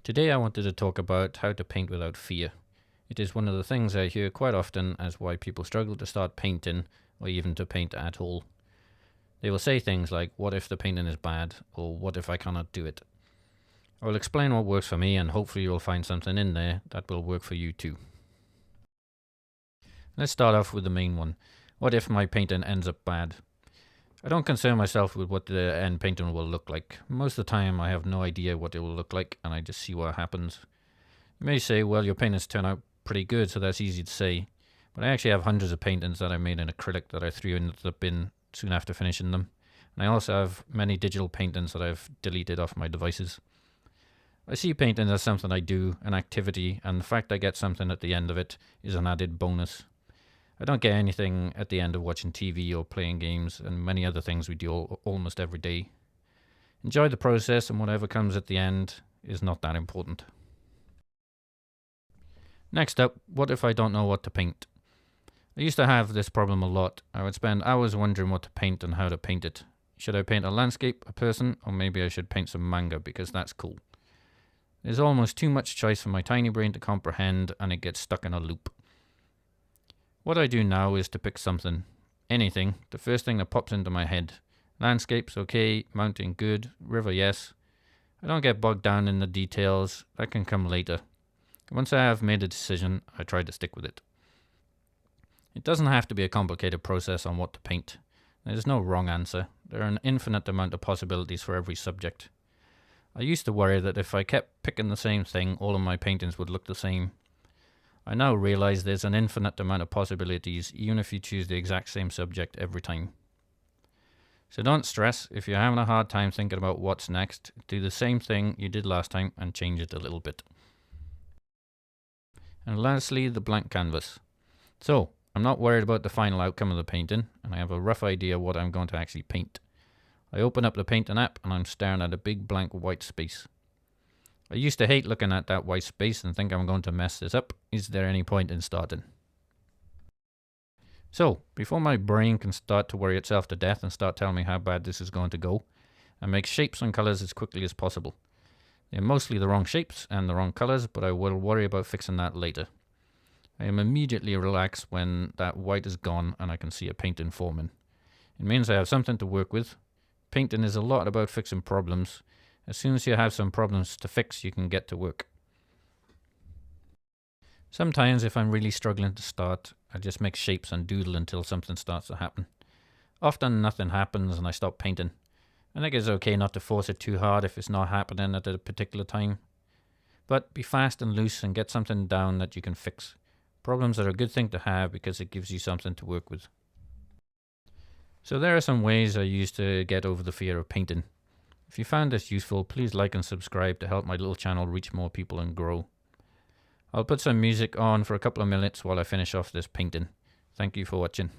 Today I wanted to talk about how to paint without fear. It is one of the things I hear quite often as why people struggle to start painting or even to paint at all. They will say things like, what if the painting is bad, or what if I cannot do it? I will explain what works for me, and hopefully you'll find something in there that will work for you too. Let's start off with the main one. What if my painting ends up bad? I don't concern myself with what the end painting will look like. Most of the time I have no idea what it will look like and I just see what happens. You may say, well, your paintings turn out pretty good, so that's easy to say. But I actually have hundreds of paintings that I made in acrylic that I threw into the bin soon after finishing them. And I also have many digital paintings that I've deleted off my devices. I see painting as something I do, an activity, and the fact I get something at the end of it is an added bonus. I don't get anything at the end of watching TV or playing games and many other things we do almost every day. Enjoy the process, and whatever comes at the end is not that important. Next up, what if I don't know what to paint? I used to have this problem a lot. I would spend hours wondering what to paint and how to paint it. Should I paint a landscape, a person, or maybe I should paint some manga because that's cool. There's almost too much choice for my tiny brain to comprehend, and it gets stuck in a loop. What I do now is to pick something, anything, the first thing that pops into my head. Landscapes, okay, mountain, good, river, yes. I don't get bogged down in the details, that can come later. Once I have made a decision, I try to stick with it. It doesn't have to be a complicated process on what to paint. There's no wrong answer. There are an infinite amount of possibilities for every subject. I used to worry that if I kept picking the same thing, all of my paintings would look the same. I now realize there's an infinite amount of possibilities even if you choose the exact same subject every time. So don't stress. If you're having a hard time thinking about what's next, do the same thing you did last time and change it a little bit. And lastly, the blank canvas. So, I'm not worried about the final outcome of the painting, and I have a rough idea what I'm going to actually paint. I open up the painting app and I'm staring at a big blank white space. I used to hate looking at that white space and think I'm going to mess this up. Is there any point in starting? So, before my brain can start to worry itself to death and start telling me how bad this is going to go, I make shapes and colors as quickly as possible. They're mostly the wrong shapes and the wrong colors, but I will worry about fixing that later. I am immediately relaxed when that white is gone and I can see a painting forming. It means I have something to work with. Painting is a lot about fixing problems. As soon as you have some problems to fix, you can get to work. Sometimes if I'm really struggling to start, I just make shapes and doodle until something starts to happen. Often nothing happens and I stop painting. I think it's okay not to force it too hard if it's not happening at a particular time. But be fast and loose and get something down that you can fix. Problems are a good thing to have because it gives you something to work with. So there are some ways I use to get over the fear of painting. If you found this useful, please like and subscribe to help my little channel reach more people and grow. I'll put some music on for a couple of minutes while I finish off this painting. Thank you for watching.